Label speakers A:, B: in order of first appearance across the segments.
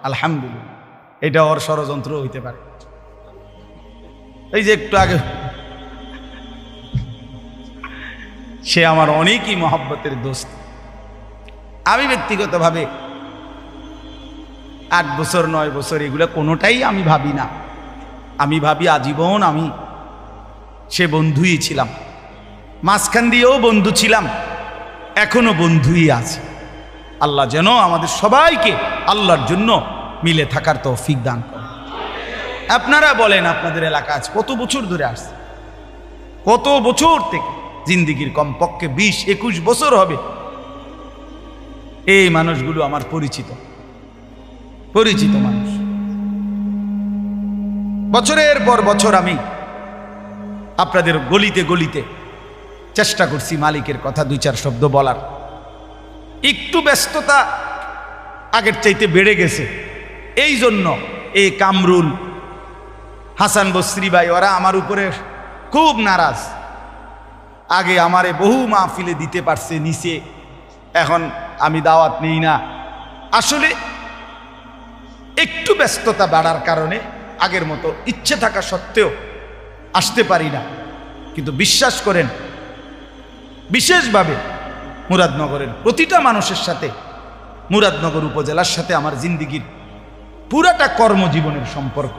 A: আলহামদুলিল্লাহ, এটা ওর ষড়যন্ত্র হইতে পারে। এই যে একটু আগে সে আমার অনেকই মহব্বতের দোস্ত। আমি ব্যক্তিগতভাবে 8 বছর 9 বছর এগুলো কোনোটাই আমি ভাবি না। আমি ভাবি আজীবন আমি সে বন্ধুই ছিলাম, মাঝখান দিয়েও বন্ধু ছিলাম, এখনো বন্ধুই আছে। আল্লাহ যেন আমাদের সবাইকে আল্লাহর জন্য মিলে থাকার তৌফিক দান করে। আপনারা বলেন, আপনাদের এলাকা আজ কত বছর ধরে আসছে, কত বছর থেকে, জিন্দিগির কমপক্ষে 20-21 বছর হবে। এই মানুষগুলো আমার পরিচিত মানুষ। বছরের পর বছর আমি আপনাদের গলিতে গলিতে চেষ্টা করছি মালিকের কথা 2-4 শব্দ বলার। একটু ব্যস্ততা আগের চাইতে বেড়ে গেছে, এই জন্য এই কামরুল, হাসান বসরি ভাই ওরা আমার উপরে খুব নারাজ। আগে আমারে বহু মাহফিলে দিতে পারছে নিচে, এখন আমি দাওয়াত নেই না। আসলে একটু ব্যস্ততা বাড়ার কারণে আগের মতো ইচ্ছে থাকা সত্ত্বেও আসতে পারি না। কিন্তু বিশ্বাস করেন, বিশেষভাবে মুরাদনগরের প্রতিটা মানুষের সাথে, মুরাদনগর উপজেলার সাথে আমার জিন্দিগির পুরাটা কর্মজীবনের সম্পর্ক।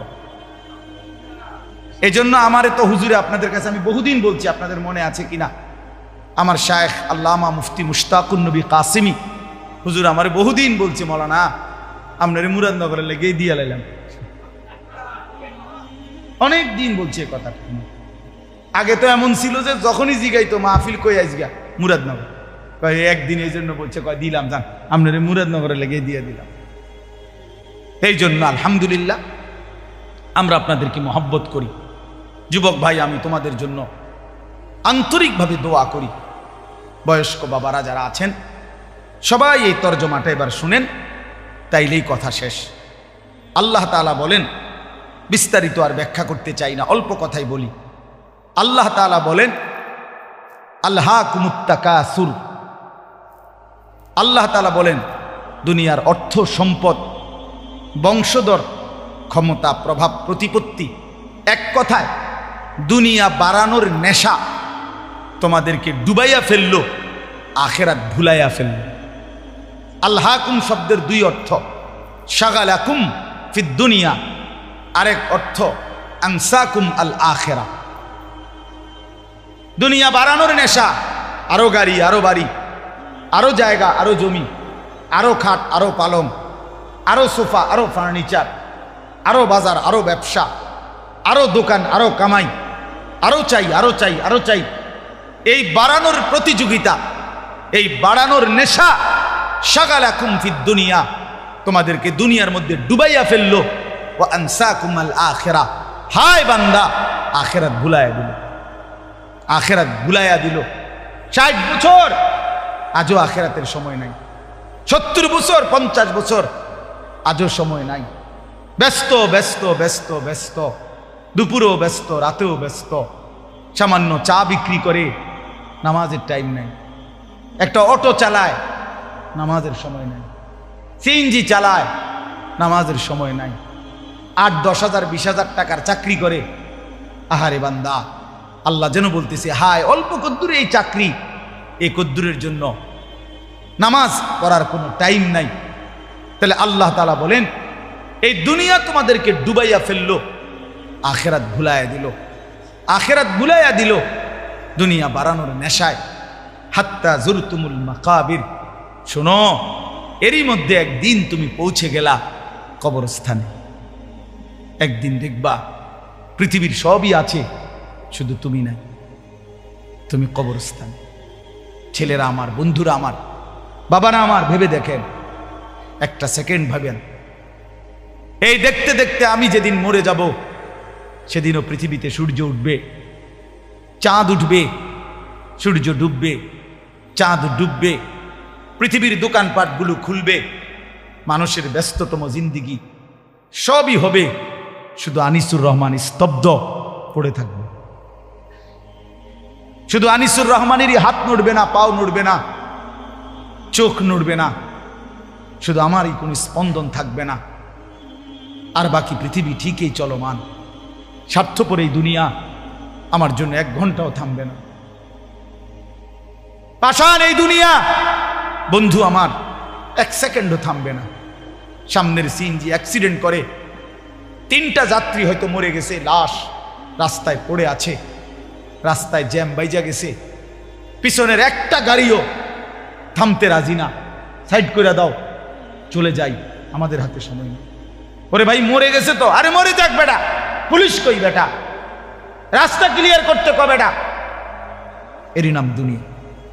A: এই জন্য আমারে তো হুজুরে আপনাদের কাছে আমি বহুদিন বলছি, আপনাদের মনে আছে কিনা, আমার শায়েখ আল্লামা মুফতি মুশতাকুন নবী কাসিমি হুজুর আমারে বহুদিন বলছে, মৌলানা আপনার মুরাদনগরের লেগেই দিয়ে লাইলাম। অনেক দিন বলছে কথা। আগে তো এমন ছিল যে যখনই জিগাইতো মাহফিল কই আইজগা মুরাদনগর, একদিন এই জন্য বলছে কয় দিলাম, জান আপনার মুরাদনগরের লেগেই দিয়ে দিলাম। এই জন্য আলহামদুলিল্লাহ আমরা আপনাদেরকে মহব্বত করি। যুবক ভাই, আমি তোমাদের জন্য আন্তরিকভাবে দোয়া করি। বয়স্ক বাবারা যারা আছেন সবাই এই তর্জমাটা এবার শুনেন, তাইলেই কথা শেষ। আল্লাহ তাআলা বলেন, বিস্তারিত আর ব্যাখ্যা করতে চাই না, অল্প কথাই বলি। আল্লাহ তাআলা বলেন, আলহাকুমুত তাকাসুর। আল্লাহ তাআলা বলেন, দুনিয়ার অর্থ সম্পদ, বংশধর, ক্ষমতা, প্রভাব, প্রতিপত্তি, এক কথায় দুনিয়া বাড়ানোর নেশা তোমাদেরকে ডুবাইয়া ফেললো, আখিরাত ভুলাইয়া ফেললো। আলহাকুম শব্দের 2 অর্থ, শাগালাকুম ফিদ দুনিয়া, আরেক অর্থ আনসাকুম আল আখিরা। দুনিয়া বাড়ানোর নেশা, আরো গাড়ি, আরো বাড়ি, আরো জায়গা, আরো জমি, আরো খাট, আরো পালং, আরো সোফা, আরো ফার্নিচার, আরো বাজার, আরো ব্যবসা, আরো দোকান, আরো কামাই, আরো চাই, আরো চাই, আরো চাই। এই বাড়ানোর প্রতিযোগিতা, এই বাড়ানোর নেশা, শাগালাকুম ফিদ দুনিয়া, তোমাদেরকে দুনিয়ার মধ্যে ডুবাইয়া ফেললো। ওয়া আনসাকুম আল আখিরা, হায় বান্দা আখিরাত ভুলাইয়া দিল, আখিরাত ভুলাইয়া দিল। 60 বছর আজও আখিরাতের সময় নাই, 70 বছর 50 বছর আজও সময় নাই। ব্যস্ত ব্যস্ত ব্যস্ত ব্যস্ত, দুপুরেও ব্যস্ত, রাতেও ব্যস্ত। সামান্য চা বিক্রি করে নামাজের টাইম নেই, একটা অটো চালায় নামাজের সময় নাই, সিএনজি চালায় নামাজের সময় নাই, 8-10 হাজার 20 হাজার টাকার চাকরি করে। আহারে বান্দা, আল্লাহ যেন বলতেছে, হায় অল্প কদ্দুরে এই চাকরি, এই কদ্দুরের জন্য নামাজ পড়ার কোনো টাইম নাই। তাহলে আল্লাহ তাআলা বলেন, এই দুনিয়া তোমাদেরকে ডুবাইয়া ফেললো, আখিরাত ভুলাইয়া দিল, আখিরাত ভুলাইয়া দিল দুনিয়া বাড়ানোর নেশায়। হাত্তা জুরতুমুল মাকাবির, শোনো, এরই মধ্যে একদিন তুমি পৌঁছে গেলা কবরস্থানে। একদিন দেখবা পৃথিবীর সবই আছে, শুধু তুমি নাই, তুমি কবরস্থানে। ছেলেরা আমার, বন্ধুরা আমার, বাবারা আমার, ভেবে দেখেন, একটা সেকেন্ড ভাবেন। এই দেখতে দেখতে আমি যেদিন মরে যাব, সেদিনও পৃথিবীতে সূর্য উঠবে, চাঁদ উঠবে, সূর্য ডুববে, চাঁদ ডুববে, পৃথিবীর দোকানপাটগুলো খুলবে, মানুষের ব্যস্ততম জিন্দিগি সবই হবে, শুধু আনিসুর রহমান স্তব্ধ পড়ে থাকবে। শুধু আনিসুর রহমানেরই হাত নড়বে না, পাও নড়বে না, চোখ নড়বে না, শুধু আমারই কোনো স্পন্দন থাকবে না। আর বাকি পৃথিবী ঠিকই চলমান। স্বার্থপর এই দুনিয়া আমার জন্য 1 ঘন্টাও থামবে না। পাষাণ এই দুনিয়া বন্ধু আমার 1 সেকেন্ডও থামবে না। সামনের সিএনজি অ্যাক্সিডেন্ট করে 3টা যাত্রী হয়তো মরে গেছে, লাশ রাস্তায় পড়ে আছে, রাস্তায় জ্যাম বাইজা গেছে, পিছনের একটা গাড়িও থামতে রাজি না, সাইড করে দাও চলে যাই, আমাদের হাতে সময় নেই। ওরে ভাই মরে গেছে তো, আরে মরে যাক বেটা, পুলিশ কই বেটা, রাস্তা ক্লিয়ার করতে কবে বেটা। এরই নাম দুনিয়া,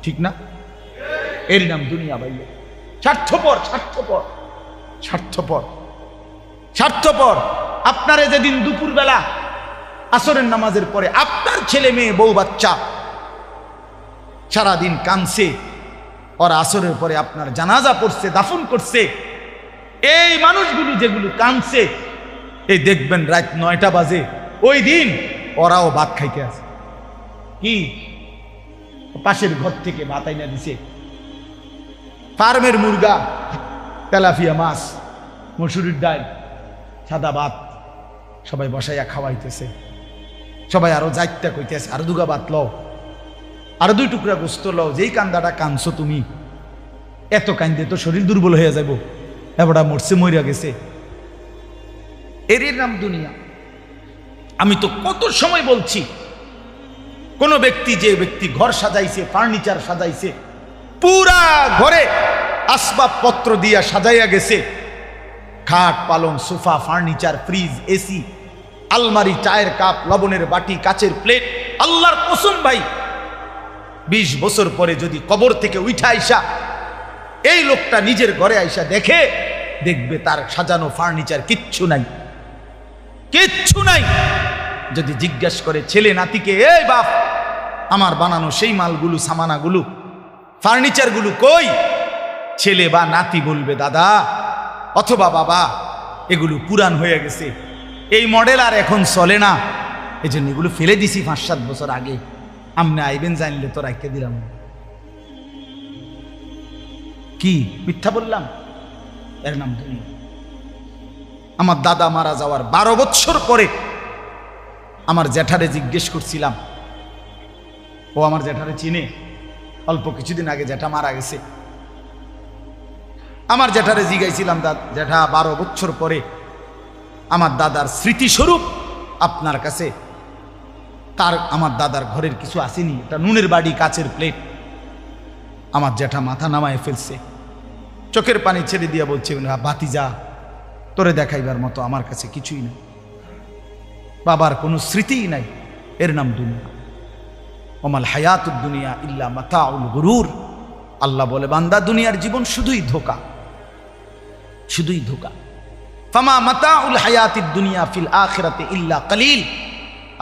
A: ঠিক না? এরই নাম দুনিয়া ভাই। স্বার্থপর স্বার্থপর স্বার্থপর স্বার্থপর। আপনারে যেদিন দুপুরবেলা আসরের নামাজের পরে আপনার ছেলে মেয়ে বউ বাচ্চা সারাদিন কাঁদছে, ওরা আসরের পরে আপনার জানাজা পড়ছে, দাফন করছে, এই মানুষগুলো যেগুলো কাঁদছে, এই দেখবেন রাত 9টা বাজে, ওই দিন ওরাও ভাত খাইতে আছে। কি পাশের ঘর থেকে ভাত আইনা দিছে, ফার্মের মুরগা, তেলাপিয়া মাছ, মসুরির ডাল, সাদা ভাত, সবাই বসাইয়া খাওয়াইতেছে। সবাই আরো যাইতে কইতেছে, আরো 2 গা ভাত লও, আরো 2 টুকরা গোস্ত লও, যেই কান্দাটা কানছো তুমি, এত কান্দে তো শরীর দুর্বল হয়ে যাব, এবারটা মরছে মরিয়া গেছে। এরই নাম দুনিয়া। আমি তো কত সময় বলছি, কোন ব্যক্তি, যে ব্যক্তি ঘর সাজাইছে, ফার্নিচার সাজাইছে, পুরা ঘরে আসবাবপত্র দিয়া সাজাইয়া গেছে, খাট পালং সোফা ফার্নিচার ফ্রিজ এসি আলমারি চায়ের কাপ লবণের বাটি কাচের প্লেট, আল্লাহর কসম ভাই 20 বছর পরে যদি কবর থেকে উঠা আইসা এই লোকটা নিজের ঘরে আইসা দেখে, দেখবে তার সাজানো ফার্নিচার কিচ্ছু নাই, কিচ্ছু নাই। যদি জিজ্ঞাসা করে ছেলে নাতিকে, এই বাপ আমার বানানো সেই মালগুলো সামানাগুলো ফার্নিচারগুলো কই, ছেলে বা নাতি বলবে দাদা অথবা বাবা এগুলো পুরান হয়ে গেছে, এই মডেল আর এখন চলে না, এই জন্য এগুলো ফেলে দিছি 5-7 বছর আগে, আমনে আইবেন জানলে তো রাখতে দিলাম। কি মিথ্যা বললাম? এর নাম দুনিয়া। আমার দাদা মারা যাওয়ার 12 বছর পরে আমার জ্যাঠারে জিজ্ঞেস করছিলাম, ও আমার জ্যাঠারে চিনে, অল্প কিছুদিন আগে জ্যাঠা মারা গেছে। আমার জ্যাঠারে জিজ্ঞাসিলাম, জ্যাঠা 12 বছর পরে আমার দাদার স্মৃতিস্বরূপ আপনার কাছে তার আমার দাদার ঘরের কিছু আসেনি? এটা নুনের বাড়ি, কাচের প্লেট। আমার জ্যাঠা মাথা নামায় ফেলছে, চোখের পানি ছেড়ে দিয়া বলছে, ভাতিজা তোরে দেখাইবার মতো আমার কাছে কিছুই নেই, বাবার কোনো স্মৃতিই নাই। এর নাম দুনিয়া। ওমাল হায়াতুদ দুনিয়া ইল্লা মাতাউল গুরুর। আল্লাহ বলে, বান্দা দুনিয়ার জীবন শুধুই ধোঁকা, শুধুই ধোঁকা। ফামা মাতাউল হায়াতিদ দুনিয়া ফিল আখিরাতে ইল্লা কালিল।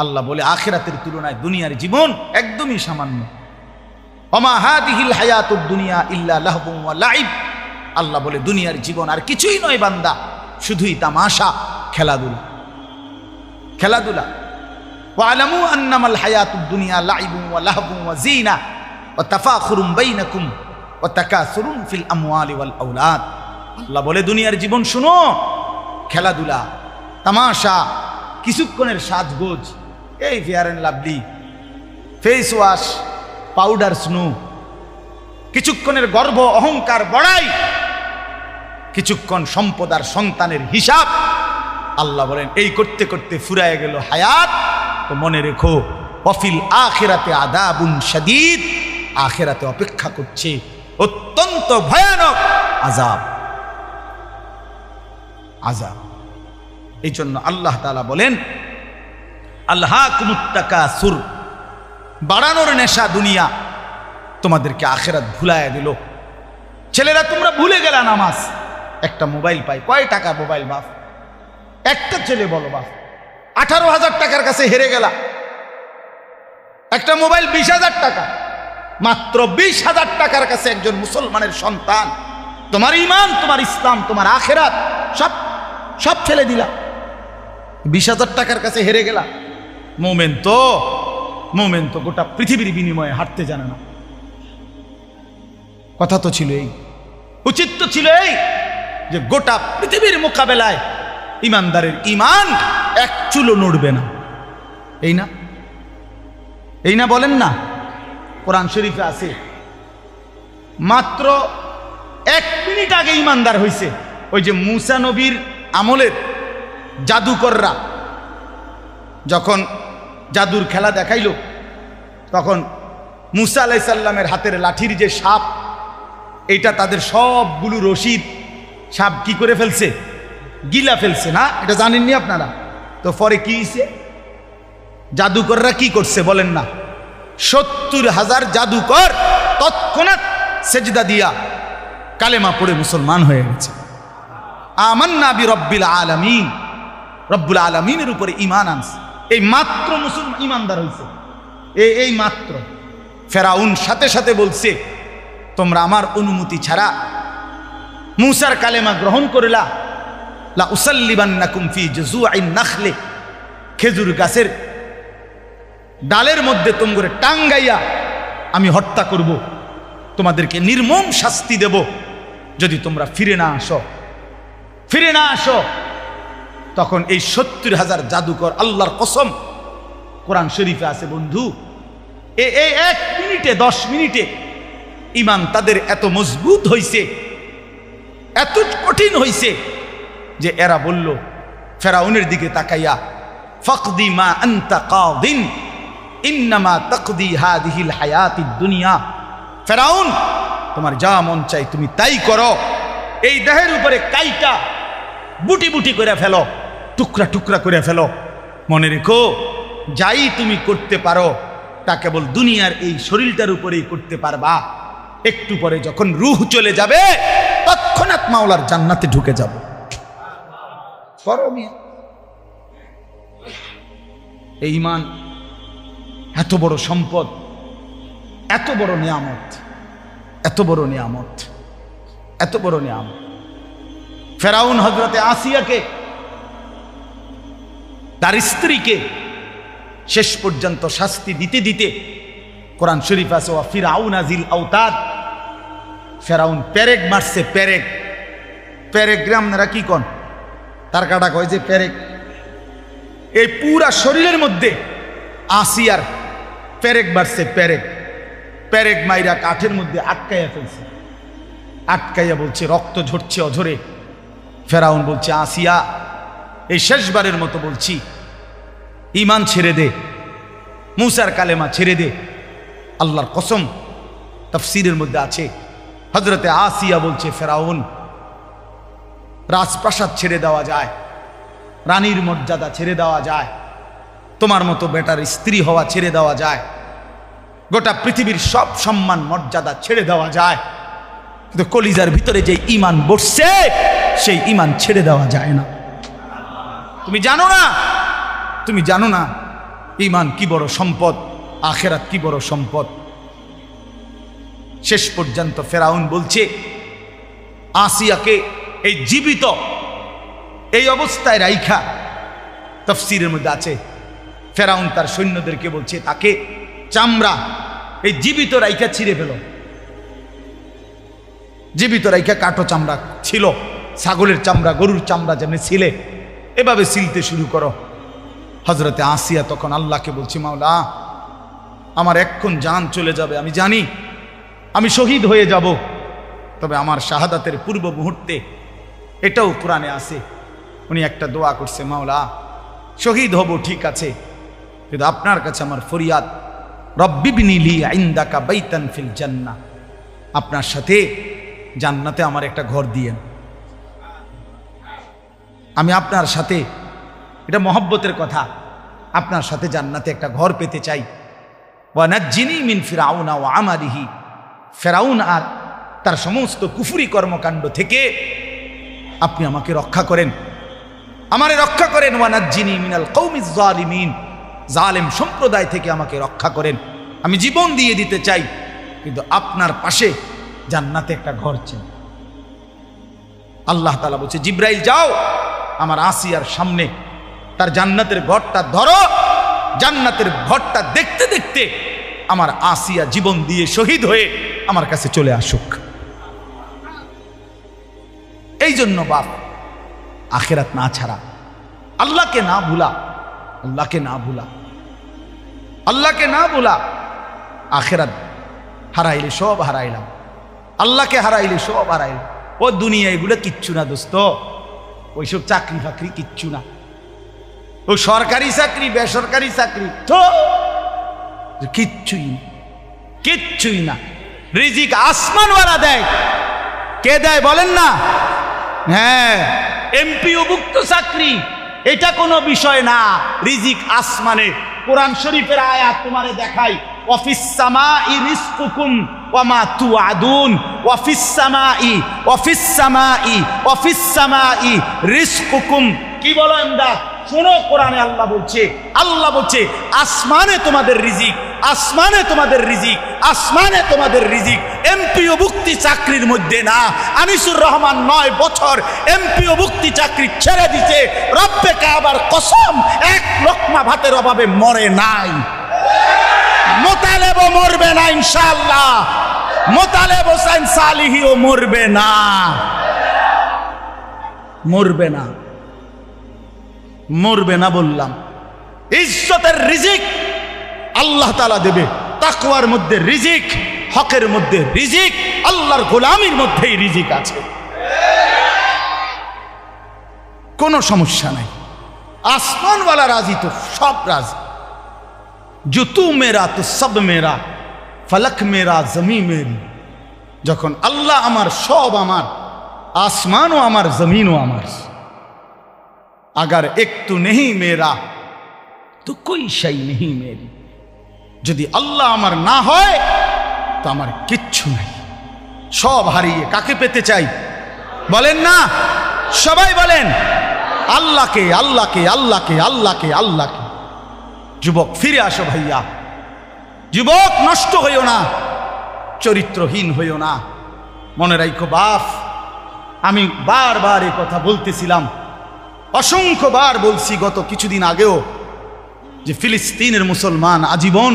A: আল্লাহ বলে, আখিরাতের তুলনায় দুনিয়ার জীবন একদমই সামান্য। ওমা হাদিহিল হায়াতুদ দুনিয়া ইল্লা লাহবুন ওয়া লাইব। আল্লাহ বলে, দুনিয়ার জীবন আর কিছুই নয় বান্দা, শুধুই তামাশা, খেলাধুলা, খেলাধুলা। ওয়ালামু আন্নামাল হায়াতুদ দুনিয়া লাইবুন ওয়া লাহবুন ওয়া জিনা ওয়া তাফাখুরুম বাইনাকুম ওয়া তাকাসুরুন ফিল আমওয়ালি ওয়াল আওলাদ। আল্লাহ বলে, দুনিয়ার জীবন শুনো, খেলাধুলা, তামাশা, কিছুক্ষণের সাজগোজ, এই fair and lovely, face wash, powder, snow, কিছুক্ষণের গর্ব অহংকার বড়াই, কিছুক্ষণ সম্পদ আর সন্তানের হিসাব। আল্লাহ বলেন, এই করতে করতে ফুরায় গেল হায়াত। তো মনে রেখো, ওয়াফিল আখিরাতে আযাবুন শাদীদ। আখিরাতে অপেক্ষা করছে অত্যন্ত ভয়ানক আযাব, আযাব। এই জন্য আল্লাহ তাআলা বলেন, আলহাকুমুত তাকাসুর, বাড়ানোর নেশা দুনিয়া তোমাদেরকে আখিরাত ভুলাইয়া দিল। ছেলেরা তোমরা ভুলে গেলা নামাজ। একটা মোবাইল পাই, কয় টাকা মোবাইল বাপ? একটা ছেলে বলো বাপ, 18,000 টাকার কাছে হেরে গেলা। একটা মোবাইল 20,000 টাকা, মাত্র 20,000 টাকার কাছে একজন মুসলমানের সন্তান তোমার ঈমান, তোমার ইসলাম, তোমার আখিরাত সব সব ফেলে দিলা, 20,000 টাকার কাছে হেরে গেলা। মোমেন তো গোটা পৃথিবীর বিনিময়ে হাঁটতে জানে না। কথা তো ছিল এই, উচিত তো ছিল এই, যে গোটা পৃথিবীর মোকাবেলায় ইমানদারের ইমান এক চুলো নড়বে না। এই না, এই না বলেন না? কোরআন শরীফে আছে, মাত্র 1 মিনিট আগে ইমানদার হইছে। ওই যে মুসা নবীর আমলের জাদুকররা যখন জাদুর খেলা দেখাইল, তখন মুসা আলাইহিস সালামের হাতের লাঠির যে সাপ, এটা তাদের সবগুলো রশিদ সাপ কি করে ফেলছে, গিলা ফেলছে না? এটা জানেননি আপনারা? তো পরে কি হয়েছে? জাদুকররা কি করছে বলেন না? 70,000 জাদুকর তৎক্ষণাৎ সেজদা দিয়া কালেমা পড়ে মুসলমান হয়ে গেছে। আমান্না বিরব্বিল আলামিন, রব্বুল আলামিনের উপরে ঈমান আনছে। এই মাত্র মুসলমান ঈমানদার হইছে, এই মাত্র। ফেরাউন সাথে সাথে বলছে, তোমরা আমার অনুমতি ছাড়া মুসার কালেমা গ্রহণ করলা, লা উসাল্লিবান্নাকুম ফি জুযুইন নাখলে, খেজুর গাছের ডালের মধ্যে তোমরা টাঙ্গাইয়া আমি হত্যা করব, তোমাদেরকে নির্মম শাস্তি দেব যদি তোমরা ফিরে না আসো, ফিরে না আসো। তখন এই 70,000 জাদুকর, আল্লাহর কসম, কোরআন শরীফে আছে বন্ধু, এই 1 মিনিটে 10 মিনিটে ঈমান তাদের এত মজবুত হইছে, এত কঠিন হইছে যে এরা বলল ফেরাউনের দিকে তাকাইয়া, ফাকদি মা আনতা কাদিন ইন্নামা তাকদি হাদিহিল হায়াতিদ দুনিয়া। ফেরাউন, তোমার যা মন চাই তুমি তাই করো, এই দেহের উপরে কাইটা বুটি বুটি করে ফেলো, টুকরা টুকরা করে ফেলো। মনে রেখো, যাই তুমি করতে পারো তা কেবল দুনিয়ার এই শরীরটার উপরেই করতে পারবা। একটু পরে যখন রূহ চলে যাবে, তৎক্ষণাৎ মাওলার জান্নাতে ঢুকে যাব। এই ঈমান এত বড় সম্পদ, এত বড় নিয়ামত, এত বড় নিয়ামত, এত বড় নিয়ামত। ফেরাউন হযরতে আসিয়াকে, তার স্ত্রীকে শেষ পর্যন্ত শাস্তি দিতে দিতে, কোরআন শরীফ আছে ওয়া ফিরআউনা যিল আওতাদ, ফেরাউন পেরেক মারছে, পেরেক। পেরেক গ্রাম আপনারা কি কন? তার কাটা কয় যে পেরেক। এই পুরা শরীরের মধ্যে আসিয়ার পেরেক মারছে, পেরেক। পেরেক মাইরা কাঠের মধ্যে আটকাইয়া ফেলছে, আটকাইয়া বলছে রক্ত ঝরছে অঝরে। ফেরাউন বলছে, আসিয়া, এই শেষবারের মতো বলছি, ঈমান ছেড়ে দে, মুসার কালেমা ছেড়ে দে। আল্লাহর কসম, তাফসীরের মধ্যে আছে, হযরতে আসিয়া বলছে, ফেরাউন, রাজপ্রাসাদ ছেড়ে দেওয়া যায়, রানীর মর্যাদা ছেড়ে দেওয়া যায়, তোমার মতো বেটার স্ত্রী হওয়া ছেড়ে দেওয়া যায়, গোটা পৃথিবীর সব সম্মান মর্যাদা ছেড়ে দেওয়া যায়, কিন্তু কলিজার ভিতরে যে ঈমান বসছে, সেই ঈমান ছেড়ে দেওয়া যায় না। তুমি জানো না, তুমি জানো না ঈমান কি বড় সম্পদ, আখিরাত কি বড় সম্পদ। শেষ পর্যন্ত ফেরাউন বলছে আসিয়াকে এই জীবিত এই অবস্থায় রাইখা, তাফসীরের মধ্যে আছে, ফেরাউন তার সৈন্যদেরকে বলছে তাকে চামড়া এই জীবিত রাইখা ছিঁড়ে ফেল। জীবিত রাইখা কাটো চামড়া ছিল, ছাগলের চামড়া, গরুর চামড়া যেমনি ছিলে, এভাবে ছিলতে শুরু করো। হযরতে আসিয়া তখন আল্লাহকে বলছি, মাওলা, আমার এক্ষণ জান চলে যাবে, আমি জানি আমি শহীদ হয়ে যাব, তবে আমার শাহাদাতের পূর্ব মুহূর্তে এটাও কোরআনে আছে, উনি একটা দোয়া করছে, মাওলা, শহীদ হব ঠিক আছে, কিন্তু আপনার কাছে আমার ফরিয়াদ, রব্বিবনি লি ইনদাকা বাইতান ফিল জান্নাহ, আপনার সাথে জান্নাতে আমার একটা ঘর দিয়েন। আমি আপনার সাথে, এটা মহব্বতের কথা, আপনার সাথে জান্নাতে একটা ঘর পেতে চাই। ওয়া নাজ্জিনি মিন ফিরআউনা ওয়া আমালিহি, ফেরাউন আর তার সমস্ত কুফরি কর্মকাণ্ড থেকে আপনি আমাকে রক্ষা করেন, আমারে রক্ষা করেন। ওয়া নাজ্জিনি মিনাল কওমিজ জালিমিন, জালেম সম্প্রদায় থেকে আমাকে রক্ষা করেন। আমি জীবন দিয়ে দিতে চাই, কিন্তু আপনার পাশে জান্নাতে একটা ঘর চাই। আল্লাহ তাআলা বলছে, জিব্রাইল যাও, আমার আসিয়ার সামনে তার জান্নাতের ঘরটা ধরো, জান্নাতের ঘরটা দেখতে দেখতে আমার আসিয়া জীবন দিয়ে শহীদ হয়ে আমার কাছে চলে আসুক। এই জন্য বাপ, আখেরাত না ছাড়া। আল্লাহকে না ভুলা, আল্লাহকে না ভুলা, আল্লাহকে না ভুলা। আখেরাত হারাইলে সব হারাইলাম, আল্লাহকে হারাইলে সব হারাইলাম। ও দুনিয়া এগুলো কিচ্ছু না দোস্ত, ওইসব চাকরি ফাকরি কিচ্ছু না। ও সরকারি চাকরি বেসরকারি চাকরি তো কিচ্ছুই কিচ্ছুই না। রিজিক আসমানওয়ালা দেয়। কে দেয় বলেন না? হ্যাঁ, এমপিওভুক্ত চাকরি এটা কোনো বিষয় না, রিজিক আসমানে। কোরআন শরীফের আয়াত তোমারে দেখাই, ওয়াফিস সামাই রিজকুকুম ওয়া মা তুআদুন, ওয়াফিস সামাই ওয়াফিস সামাই ওয়াফিস সামাই রিজকুকুম। কি বলো ইমদাদ? শোনো, কোরআনে আল্লাহ বলছে, আল্লাহ বলছে আসমানে তোমাদের রিজিক, আসমানে তোমাদের রিজিক, আসমানে তোমাদের রিজিক। এমপিওভুক্তি চাকরির মধ্যে না। আনিসুর রহমান 9 বছর এমপিওভুক্তি চাকরি ছেড়ে দিতে, রব্বে কাবার কসম, এক লোকমা ভাতের অভাবে মরে নাই। মোতালেবও মরবে না ইনশাআল্লাহ, মোতালেব হোসেন সালিহিও মরবে না, মরবে না, মরবে না বললাম। ইজ্জতের রিজিক আল্লাহ তাআলা দেবে। তাকওয়ার মধ্যে রিজিক, হকের মধ্যে রিজিক, আল্লাহর গোলামির মধ্যেই রিজিক আছে, কোনো সমস্যা নাই। আসমানওয়ালা রাজি তো সব রাজি। जो तू मेरा तो सब मेरा, फलक मेरा जमी मेरी। যখন আল্লাহ আমার, সব আমার, আসমানও আমার, জমিনও আমার। अगर एक तू नहीं मेरा तो कोई शय नहीं मेरी। যদি আল্লাহ আমার না হয় তো আমার কিচ্ছু নাই। সব হারিয়ে কাকে পেতে চাই বলেন না? সবাই বলেন আল্লাহকে, আল্লাহকে, আল্লাহকে, আল্লাহকে, আল্লাহকে। যুবক ফিরে আসো ভাইয়া, যুবক নষ্ট হইও না, চরিত্রহীন হইও না। মনে রাখো বাপ, আমি বারবার এই কথা বলতেছিলাম, অসংখ্যবার বলছি গত কিছুদিন আগেও, যে ফিলিস্তিনের মুসলমান আজীবন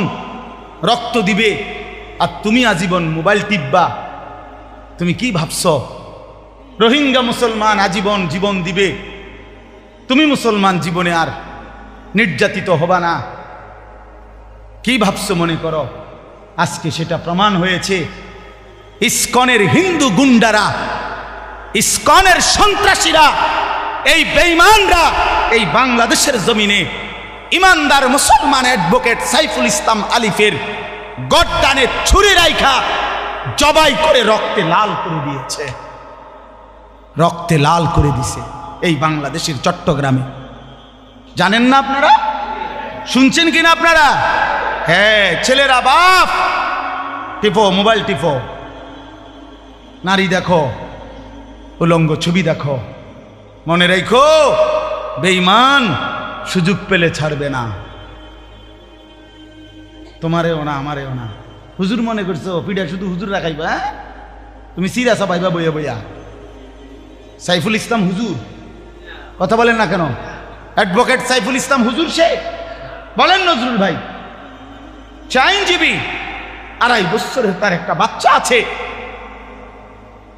A: রক্ত দিবে আর তুমি আজীবন মোবাইল টিপবা। তুমি কি ভাবছ? রোহিঙ্গা মুসলমান আজীবন জীবন দিবে, তুমি মুসলমান জীবনে আর নির্যাতিত হবা না। কি ভাবছো মনে করো? আজকে সেটা প্রমাণ হয়েছে। ইসকনের হিন্দু গুন্ডারা, ইসকনের সন্ত্রাসীরা, এই বেঈমানরা এই বাংলাদেশের জমিনে ইমানদার মুসলমান অ্যাডভোকেট সাইফুল ইসলাম আলিফের গর্দানে ছুরি রাইখা জবাই করে রক্তে লাল করে দিয়েছে, রক্তে লাল করে দিছে এই বাংলাদেশের চট্টগ্রামে। জানেন না আপনারা? শুনছেন কিনা আপনারা? হ্যাঁ, ছেলেরা বাপ টিপো, মোবাইল টিপো, নারী দেখো, উলঙ্গ ছবি দেখো। মনে রাখো, বেঈমান সুযোগ পেলে ছাড়বে না, তোমারেও না আমারেও না। হুজুর মনে করছো পিঠা শুধু হুজুর রাখাইবা? তুমি সিরাসা পাইবা বইয়া বইয়া। সাইফুল ইসলাম হুজুর, কথা বলেন না কেন? অ্যাডভোকেট সাইফুল ইসলাম হুজুর সে বলেন নজরুল ভাই, আইনজীবী, 2.5 বছরের তার একটা বাচ্চা আছে,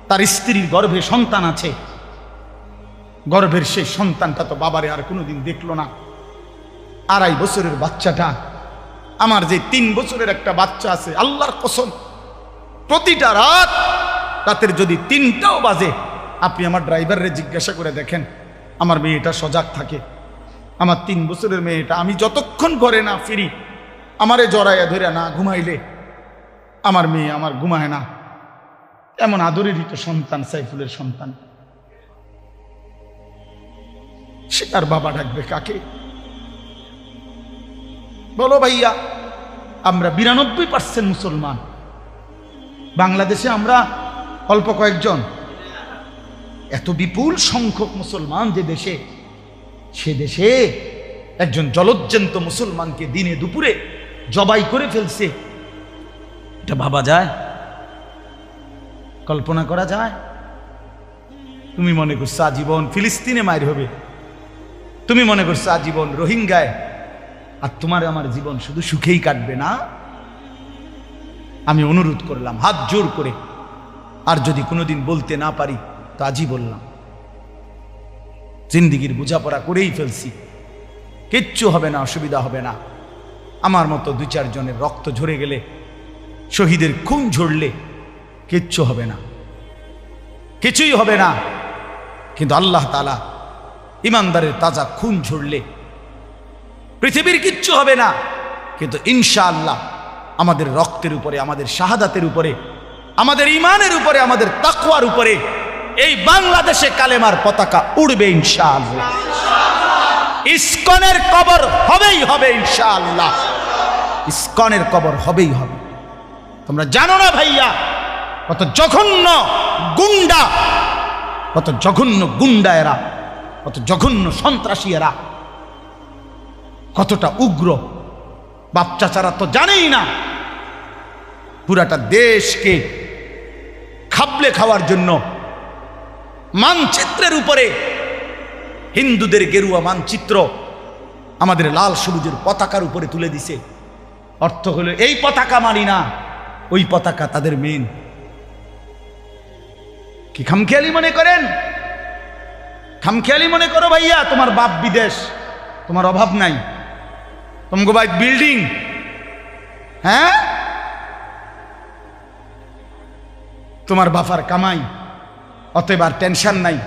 A: তার স্ত্রীর গর্ভে সন্তান আছে। গর্ভের সেই সন্তানটা তো বাবারে আর কোনোদিন দেখলো না। 2.5 বছরের বাচ্চাটা, আমার যে 3 বছরের একটা বাচ্চা আছে, আল্লাহর কসম প্রতিটা রাতের যদি 3টাও বাজে, আপনি আমার ড্রাইভাররে জিজ্ঞাসা করে দেখেন, আমার মেয়েটা সজাগ থাকে। আমার 3 বছরের মেয়েটা, আমি যতক্ষণ ঘরে না ফিরি, আমারে জড়াইয়া ধরে না ঘুমাইলে আমার মেয়ে আমার ঘুমায় না। এমন আদরেরই তো সন্তান সাইফুলের সন্তান। সে তার বাবা ডাকবে কাকে? বলো ভাইয়া। আমরা 92% মুসলমান বাংলাদেশে, আমরা অল্প কয়েকজন। এত বিপুল সংখ্যক মুসলমান যে দেশে, সে দেশে একজন জলজ্জন্ত মুসলমানকে দিনে দুপুরে জবাই করে ফেলছে। এটা ভাবা যায়? কল্পনা করা যায়? তুমি মনে করছো আজীবন ফিলিস্তিনে মায়ের হবে, তুমি মনে করছো আজীবন রোহিঙ্গায়, আর তোমার আমার জীবন শুধু সুখেই কাটবে না। আমি অনুরোধ করলাম হাত জোর করে, আর যদি কোনোদিন বলতে না পারি তো আজই বললাম, জিন্দিগির বোঝাপড়া করেই ফেলছি, কিচ্ছু হবে না, অসুবিধা হবে না। আমার মতো 2-4 জনের রক্ত ঝরে গেলে, শহীদের খুন ঝরলে কিচ্ছু হবে না, কিছুই হবে না। কিন্তু আল্লাহ তাআলা ইমানদারের তাজা খুন ঝরলে পৃথিবীর কিচ্ছু হবে না। কিন্তু ইনশাআল্লাহ আমাদের রক্তের উপরে, আমাদের শাহাদাতের উপরে, আমাদের ঈমানের উপরে, আমাদের তাকওয়ার উপরে এই বাংলাদেশে কালেমার পতাকা উড়বে ইনশাআল্লাহ। ইসকনের কবর হবেই হবে ইনশাআল্লাহ, ইসকনের কবর হবেই হবে। তোমরা জানো না ভাইয়া, কত জঘন্য গুন্ডা, কত জঘন্য গুন্ডা এরা, কত জঘন্য সন্ত্রাসী এরা, কতটা উগ্র। বাপ চাচারা তো জানেই না, পুরাটা দেশকে খাবলে খাওয়ার জন্য মানচিত্রের উপরে হিন্দুদের গেরুয়া মানচিত্র আমাদের লাল সবুজের পতাকার উপরে তুলে দিছে। অর্থ হলো এই পতাকা মানি না, ওই পতাকা তাদের মেন। কি খামখেয়ালি মনে করেন? খামখেয়ালি মনে করো ভাইয়া? তোমার বাপ বিদেশ, তোমার অভাব নাই, তোমাকে ভাই বিল্ডিং, হ্যাঁ, তোমার বাবার কামাই, অতএব আর টেনশন নাই।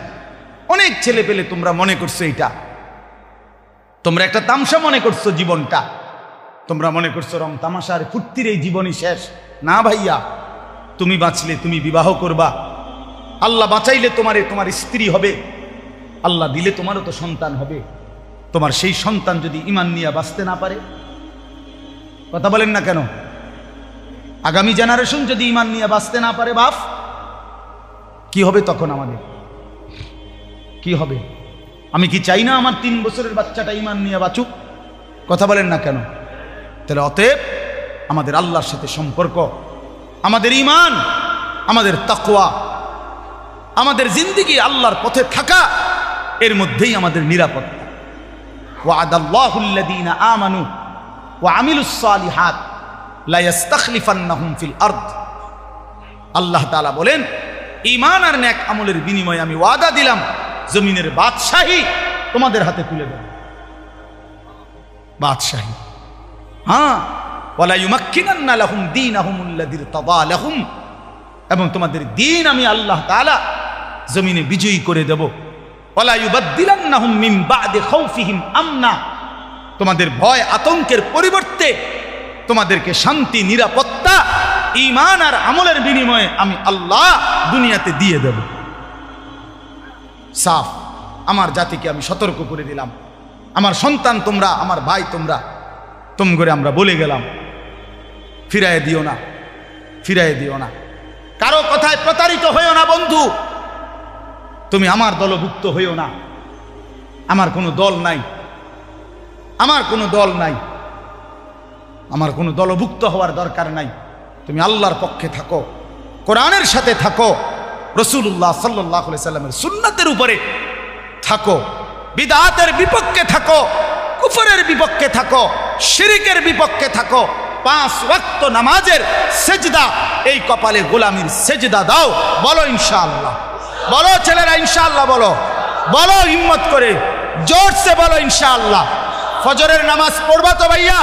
A: অনেক ছেলে পেলে তোমরা মনে করছো এটা, তোমরা একটা তামসা মনে করছো জীবনটা, তোমরা মনে করছো রং তামাশার ফুর্তির এই জীবনই শেষ। না ভাইয়া, তুমি বাঁচলে তুমি বিবাহ করবা, আল্লাহ বাঁচাইলে তোমার স্ত্রী হবে, আল্লাহ দিলে তোমারও তো সন্তান হবে। তোমার সেই সন্তান যদি ঈমান নিয়ে বাঁচতে না পারে, কথা বলেন না কেন? আগামী জেনারেশন যদি ঈমান নিয়ে বাঁচতে না পারে বাপ, কি হবে তখন? আমাদের কি হবে? আমি কি চাই না আমার 3 বছরের বাচ্চাটা ঈমান নিয়ে বাঁচুক? কথা বলেন না কেন? তাহলে অতএব আমাদের আল্লাহর সাথে সম্পর্ক, আমাদের ঈমান, আমাদের তাকওয়া, আমাদের জিন্দেগি আল্লাহর পথে থাকা, এর মধ্যেই আমাদের নিরাপত্তা। ওয়া'দাল্লাহুল্লাযীনা আমানু ওয়া আমিলুস সালিহাত লা ইস্তাখলিফান্নাহুম ফিল আরদ। আল্লাহ তাআলা বলেন, ঈমান আর নেক আমলের বিনিময়ে আমি ওয়াদা দিলাম জমিনের বাদশাহী তোমাদের হাতে তুলে দেব। বাদশাহী, হ্যাঁ, ওয়ালা ইউমাক্কিনান্না লাহুম দীনাহুমুল্লাযী ইরতাদা লাহুম, এবং তোমাদের দ্বীন আমি আল্লাহ তাআলা জমিনে বিজয়ী করে দেব। ওয়ালা ইউবাদদিলান্নাহুম মিন বা'দি খাউফিহিম আমনা, তোমাদের ভয় আতঙ্কের পরিবর্তে তোমাদেরকে শান্তি, নিরাপত্তা, ঈমান আর আমলের বিনিময়ে আমি আল্লাহ দুনিয়াতে দিয়ে দেব। সাফ, আমার জাতিকে আমি সতর্ক করে দিলাম। আমার সন্তান তোমরা, আমার ভাই তোমরা, তুম করে আমরা বলে গেলাম, ফিরায় দিও না, ফিরায় দিও না। কারো কথায় প্রতারিত হইও না বন্ধু। তুমি আমার দলভুক্ত হইও না। আমার কোনো দল নাই, আমার কোনো দল নাই, আমার কোনো দলভুক্ত হওয়ার দরকার নাই। তুমি আল্লাহর পক্ষে থাকো, কোরআনের সাথে থাকো, রাসূলুল্লাহ সাল্লাল্লাহু আলাইহি সাল্লামের সুন্নাতের উপরে থাকো, বিদআতের বিপক্ষে থাকো, কুফরের বিপক্ষে থাকো, শিরকের বিপক্ষে থাকো। 5 ওয়াক্ত নামাজের সেজদা, এই কপালে গোলামির সেজদা দাও। বলো ইনশাআল্লাহ, বলো ছেলেরা ইনশাআল্লাহ, বলো, বলো হিম্মত করে, জোরসে বলো ইনশাআল্লাহ। ফজরের নামাজ পড়বা তো ভাইয়া?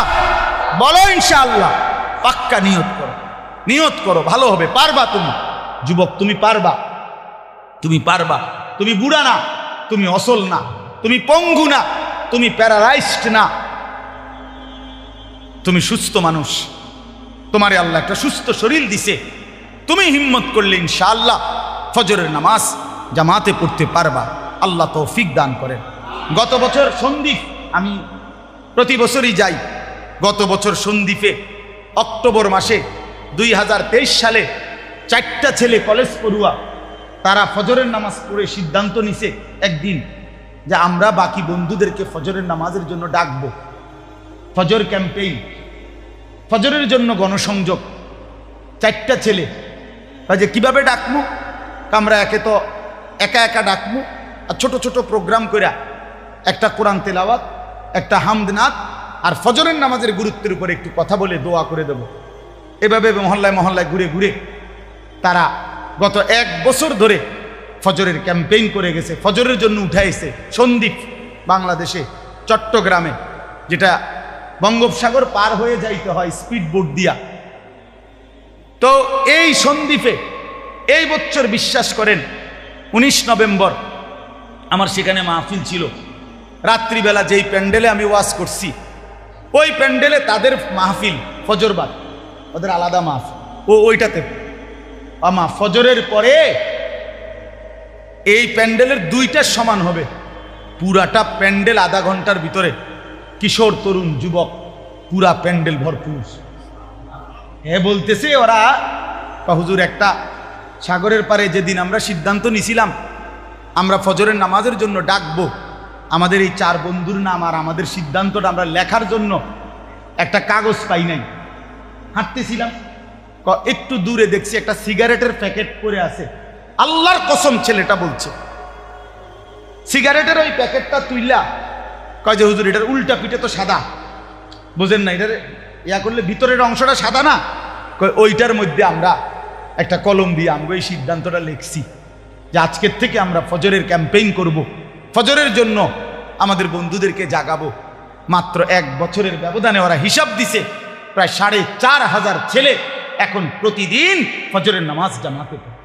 A: বলো ইনশাআল্লাহ। পাক্কা নিয়ত করো, নিয়ত করো, ভালো হবে, পারবা তুমি। যুবক, তুমি পারবা, তুমি পারবা। তুমি বুড়া না, তুমি অসল না, তুমি পঙ্গু না, তুমি প্যারালাইজড না, তুমি সুস্থ মানুষ। তোমারে আল্লাহ একটা সুস্থ শরীর দিছে। তুমি হিম্মত করলে ইনশাআল্লাহ ফজরের নামাজ জামাতে পড়তে পারবা। আল্লাহ তৌফিক দান করেন। গত বছর সন্দ্বীপ, আমি প্রতি বছরই যাই। গত বছর সন্দ্বীপে অক্টোবর মাসে 2023 সালে 4টা ছেলে কলেজ পড়ুয়া, তারা ফজরের নামাজ পড়ে সিদ্ধান্ত নিছে একদিন যে আমরা বাকি বন্ধুদেরকে ফজরের নামাজের জন্য ডাকবো। ফজর ক্যাম্পেইন, ফজরের জন্য গণসংযোগ। 4টা ছেলে, যে কিভাবে ডাকবো? আমরা একে তো একা একা ডাকবো, আর ছোট ছোট প্রোগ্রাম করে একটা কোরআন তেলাওয়াত, একটা হামদনাথ, আর ফজরের নামাজের গুরুত্বের উপরে একটু কথা বলে দোয়া করে দেব। এভাবে মহল্লায় মহল্লায় ঘুরে ঘুরে তারা গত 1 বছর ধরে ফজরের ক্যাম্পেইন করে গেছে, ফজরের জন্য উঠাইছে সন্দ্বীপ বাংলাদেশে চট্টগ্রামে, যেটা বঙ্গোপসাগর পার হয়ে যাইতে হয় স্পিড বোট দিয়া। তো এই সন্দ্বীপে এই বছর বিশ্বাস করেন 19 নভেম্বর আমার সেখানে মাহফিল ছিল। রাত্রিবেলা যেই প্যান্ডেলে আমি ওয়াজ করছি ওই প্যান্ডেলে তাদের মাহফিল ফজরবাদ, ওদের আলাদা মাহফিল, ওইটাতে ফজরের পরে এই প্যান্ডেলের 2টার সমান হবে। পুরাটা প্যান্ডেল আধা ঘন্টার ভিতরে কিশোর তরুণ যুবক, পুরা প্যান্ডেল ভরপুর। বলতেছে ওরা, হুজুর একটা সাগরের পারে যেদিন আমরা সিদ্ধান্ত নিছিলাম আমরা ফজরের নামাজের জন্য ডাকবো, আমাদের এই 4 বন্ধুর নাম আর আমাদের সিদ্ধান্তটা আমরা লেখার জন্য একটা কাগজ পাই নাই। হাঁটতেছিলাম, একটু দূরে দেখছি একটা সিগারেটের প্যাকেট পড়ে আছে। আল্লাহর কসম ছেলেটা বলছে, সিগারেটের ওই প্যাকেটটা তুইলা কয় যে হুজুর এটার উল্টা পিঠে তো সাদা, বুঝেন না, এটার ইয়া করলে ভিতরের অংশটা সাদা না, ওইটার মধ্যে আমরা একটা কলম দিয়ে আমরা এই সিদ্ধান্তটা লিখছি যে আজকের থেকে আমরা ফজরের ক্যাম্পেইন করব, ফজরের জন্য আমাদের বন্ধুদেরকে জাগাবো। মাত্র 1 বছরের ব্যবধানে ওরা হিসাব দিছে প্রায় 4,500 ছেলে এখন প্রতিদিন ফজরের নামাজ জামাতে পড়ে।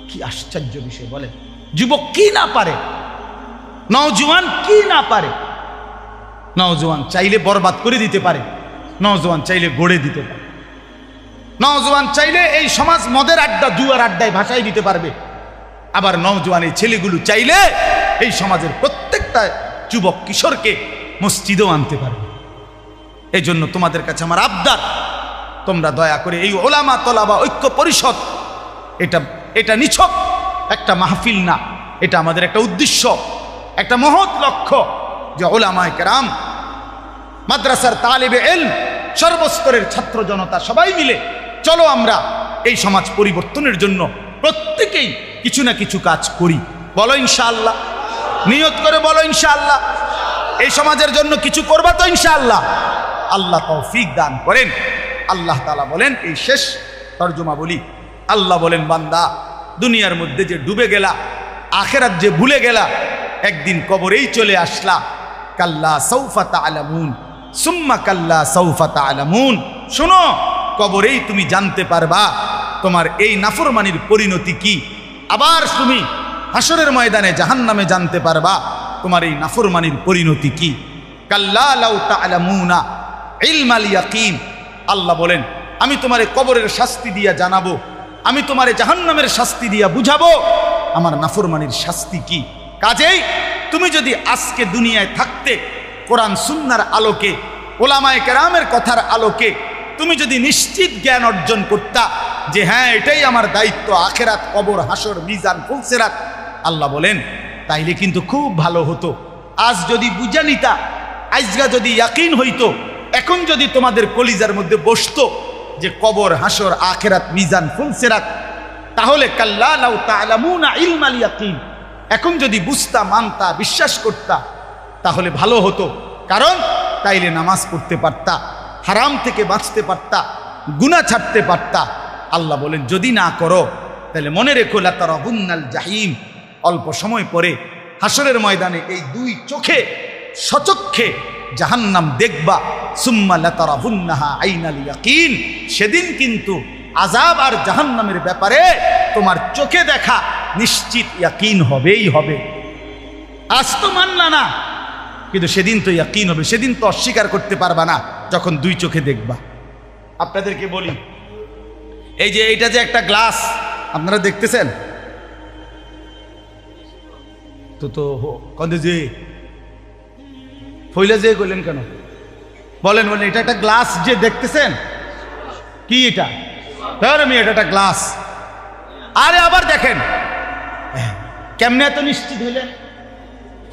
A: কি আশ্চর্য বিষয় বলে, যুবক কি না পারে, নওজোয়ান কি না পারে। নওজোয়ান চাইলে বরবাদ করে দিতে পারে, নওজোয়ান চাইলে গড়ে দিতে পারে, নওজোয়ান চাইলে এই সমাজ মদের আড্ডা জুয়ার আড্ডায় ভাসাই দিতে পারবে। আবার নওজোয়ান এই ছেলেগুলো চাইলে এই সমাজের প্রত্যেকটা যুবক কিশোরকে মসজিদেও আনতে পারবে। এই জন্য তোমাদের কাছে আমার আবদার, তোমরা দয়া করে এই ওলামা তলাবা ঐক্য পরিষদ, এটা নিছক একটা মাহফিল না, এটা আমাদের একটা উদ্দেশ্য, একটা মহৎ লক্ষ্য যে ওলামায়ে কেরাম, মাদ্রাসার তালিবে ইলম, সর্বস্তরের ছাত্র জনতা সবাই মিলে চলো আমরা এই সমাজ পরিবর্তনের জন্য প্রত্যেকেই কিছু না কিছু কাজ করি। বলো ইনশাআল্লাহ, নিয়ত করে বলো ইনশাআল্লাহ। এই সমাজের জন্য কিছু করবা তো ইনশাআল্লাহ। আল্লাহ তৌফিক দান করেন। আল্লাহ তাআলা বলেন, এই শেষ তরজমা বলি, আল্লাহ বলেন বান্দা দুনিয়ার মধ্যে যে ডুবে গেলা, আখিরাত যে ভুলে গেলা, একদিন কবরেই চলে আসলা। কাল্লা সাউফা তা'লামুন সুম্মা কাল্লা সাউফা তা'লামুন, শোনো কবরেই তুমি জানতে পারবা তোমার এই নাফরমানির পরিণতি কি। আবার তুমি হাসরের ময়দানে জাহান্নামে জানতে পারবা তোমার এই নাফরমানির পরিণতি কি। কাল্লা লাউ তা'লামুনা ইলমাল ইয়াকিন, আল্লাহ বলেন আমি তোমারে কবরের শাস্তি দিয়া জানাবো, আমি তোমারে জাহান্নামের শাস্তি দিয়া বুঝাবো আমার নাফরমানির শাস্তি কি। কাজেই তুমি যদি আজকে দুনিয়ায় থাকতে কোরআন সুন্নাহর আলোকে, ওলামায়ে কেরামের কথার আলোকে তুমি যদি নিশ্চিত জ্ঞান অর্জন করতা যে হ্যাঁ এটাই আমার দায়িত্ব, আখিরাত, কবর, হাসর, মিজান, ফুলসিরাত, আল্লাহ বলেন তাইলে কিন্তু খুব ভালো হতো। আজ যদি বুঝা নিতা, আজগা যদি ইয়াকিন হইতো, এখন যদি তোমাদের কলিজার মধ্যে বসতো যে কবর, হাসর, আখিরাত, মিজান, ফুলসিরাত, তাহলে কাল্লা লাউ তা'লামুনা ইলমাল ইয়াকিন, এখন যদি বুঝতা, মানতা, বিশ্বাস করতা তাহলে ভালো হতো। কারণ তাইলে নামাজ পড়তে পারতা, হারাম থেকে বাঁচতে পারতা, গুনাহ ছাড়তে পারতা। আল্লাহ বলেন যদি না করো তাহলে মনে রেখো লাতারাবুন্নাল জাহিম, অল্প সময় পরে হাসরের ময়দানে এই 2 চোখে সচক্ষে জাহান্নাম দেখবা। সুম্মা লাতারাবুন্নাহা আইনাল ইয়াকিন, সেদিন কিন্তু আযাব আর জাহান্নামের ব্যাপারে তোমার চোখে দেখা নিশ্চিত ইয়াকিন হবেই হবে। আজ তো মানলা না, কিন্তু সেদিন তো ইয়াকিন হবে, সেদিন তো অস্বীকার করতে পারবা না যখন 2 চোখে দেখবা। আপনাদেরকে বলি, এই যে এইটা যে একটা গ্লাস আপনারা দেখতেছেন তো কন্দে যে ফইলা যে কইলেন কেন বলেন, এটা একটা গ্লাস যে দেখতেছেন, কি এটা? আমি এটা একটা গ্লাস। আরে আবার দেখেন কেমনে এত নিশ্চিত হইলেন?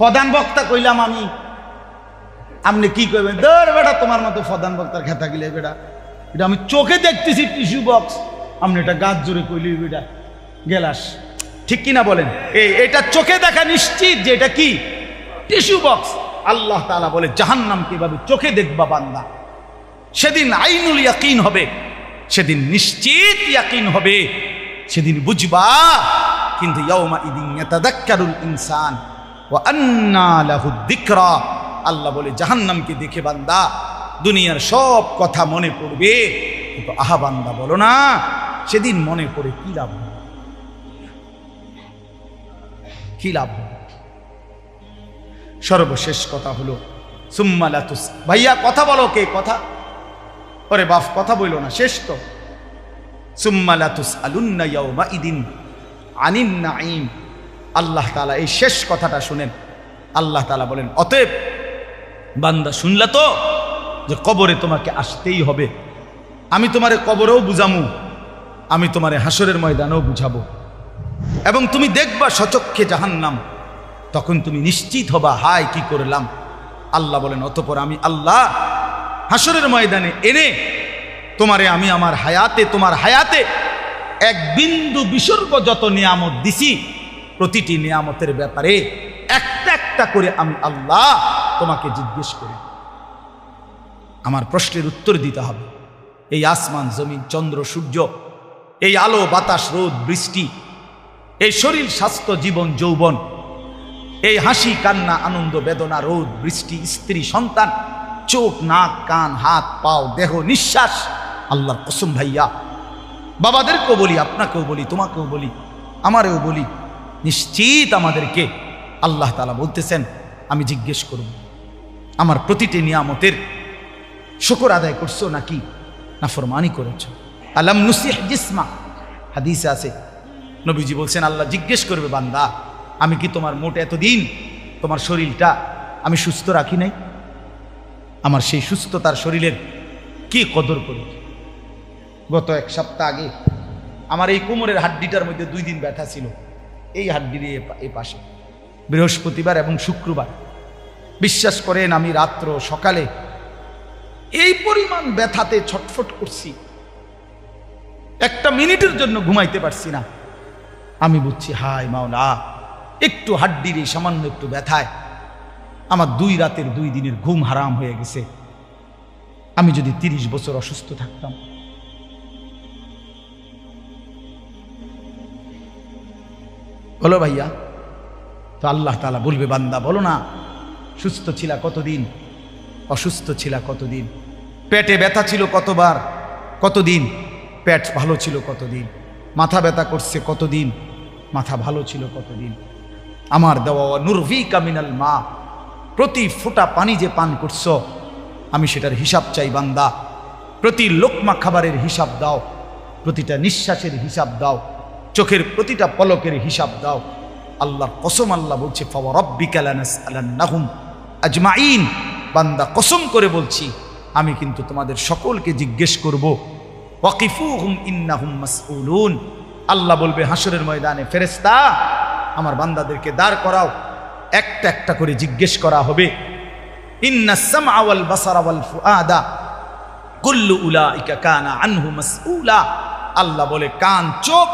A: প্রধান বক্তা কইলাম আমি, আপনি কি কইবেন? ধর বেটা তোমার মতো প্রধান বক্তার খেতা গিলে বেটা, এটা আমি চোখে দেখতেছি টিস্যু বক্স, আপনি এটা গাছ জোরে কইলি বেটা গেলাস, ঠিক কিনা বলেন? এটা চোখে দেখা নিশ্চিত যে এটা কি টিস্যু বক্স। আল্লাহ তাআলা বলে জাহান্নাম কিভাবে চোখে দেখবা বান্দা, সেদিন আইনুল ইয়াকিন হবে, সেদিন নিশ্চিত ইয়াকিন হবে। সেদিন বুঝবা। কিন্তু ইয়াউমা ইদিন ইয়াতাযাক্কারুল ইনসান ওয়া আন্না লাহু যিকরা। আল্লাহ বলে জাহান্নামকে দেখে বান্দা দুনিয়ার সব কথা মনে পড়বে, কিন্তু আহা বান্দা বলো না সেদিন মনে পড়ে কি লাভ, কি লাভ। সর্বশেষ কথা হলো সুম্মা লাতুস। ভাইয়া কথা বলো, কে কথা? ওরে বাপ কথা বইলো না, শেষ তো। সুম্মা লাতুসআলুন্না ইয়াউমা ইদিন আনিন নাঈম। আল্লাহ তাআলা এই শেষ কথাটা শুনেন। আল্লাহ তাআলা বলেন, অতএব বান্দা শুনলা তো যে কবরে তোমাকে আসতেই হবে। আমি তোমারে কবরেও বুঝামু, আমি তোমারে হাসরের ময়দানেও বুঝাবো, এবং তুমি দেখবা সচক্ষে জাহান্নাম। তখন তুমি নিশ্চিত হবা হায় কি করলাম। আল্লাহ বলেন, অতঃপর আমি আল্লাহ হাসরের ময়দানে এনে তোমারে আমি আমার হায়াতে, তোমার হায়াতে এক বিন্দু বিসর্গ যত নিয়ামত দিছি, প্রতিটি নিয়ামতের ব্যাপারে একটা একটা করে আমি আল্লাহ তোমাকে জিজ্ঞেস করি। আমার প্রশ্নের উত্তর দিতে হবে। এই আসমান জমিন চন্দ্র সূর্য, এই আলো বাতাস রোদ বৃষ্টি, এই শরীর স্বাস্থ্য জীবন যৌবন, এই হাসি কান্না আনন্দ বেদনা রোদ বৃষ্টি স্ত্রী সন্তান, চোখ নাক কান হাত পাও দেহ নিঃশ্বাস, আল্লাহর কসম ভাইয়া, বাবাদেরকেও বলি, আপনাকেও বলি, তোমাকেও বলি, আমারেও বলি, নিশ্চিত আমাদেরকে আল্লাহ তাআলা বলতেছেন আমি জিজ্ঞেস করব আমার প্রতিটি নিয়ামতের শুকর আদায় করছো নাকি নাফরমানি করেছো। আলাম নুসিহ জিসমা, হাদিসে আছে নবীজি বলছেন আল্লাহ জিজ্ঞেস করবে, বান্দা আমি কি তোমার মোট এতদিন তোমার শরীরটা আমি সুস্থ রাখি নাই? আমার সেই সুস্থতার শরীরের কি কদর করি? গত এক সপ্তাহ আগে আমার এই কোমরের হাড্ডিটার মধ্যে 2 দিন ব্যথা ছিল, এই হাড্ডির এই পাশে, বৃহস্পতিবার এবং শুক্রবার। বিশ্বাস করেন আমি রাত্র সকালে এই পরিমাণ ব্যথাতে ছটফট করছি, 1 মিনিটের জন্য ঘুমাইতে পারছি না। আমি বুঝছি হায় মাওলা, একটু হাড্ডির এই সামান্য একটু ব্যথায় আমার 2 রাতের 2 দিনের ঘুম হারাম হয়ে গেছে। আমি যদি 30 বছর অসুস্থ থাকতাম। বলো ভাইয়া, তো আল্লাহ তাআলা বলবে বান্দা বলো না সুস্থ ছিলা কতদিন, অসুস্থ ছিলা কতদিন, পেটে ব্যথা ছিল কতবার কতদিন, পেট ভালো ছিল কতদিন, মাথা ব্যথা করছে কতদিন, মাথা ভালো ছিল কতদিন। আমার দেওয়া নুরফিকা মিনাল মা, প্রতি ফোঁটা পানি যে পান করছো আমি সেটার হিসাব চাই বান্দা। প্রতি লোকমা খাবারের হিসাব দাও, প্রতিটা নিঃশ্বাসের হিসাব দাও, চোখের প্রতিটা পলকের হিসাব দাও। আল্লাহর কসম আল্লাহ বলছে ফাওয়ারাব্বিকা লানাসআলান্নাহুম আজমাইন, বান্দা কসম করে বলছি আমি কিন্তু তোমাদের সকলকে জিজ্ঞেস করব। ওয়াকিফুহুম ইন্নাহুম মাসউলুন, আল্লাহ বলবে হাসরের ময়দানে ফেরেশতা আমার বান্দাদেরকে দাঁড় করাও, একটা একটা করে জিজ্ঞেস করা হবে। ইন্নাস সামআ ওয়াল বাসারা ওয়াল ফুআদা কুল্লু উলাইকা কানা আনহু মাসউলা, আল্লাহ বলে কান চোখ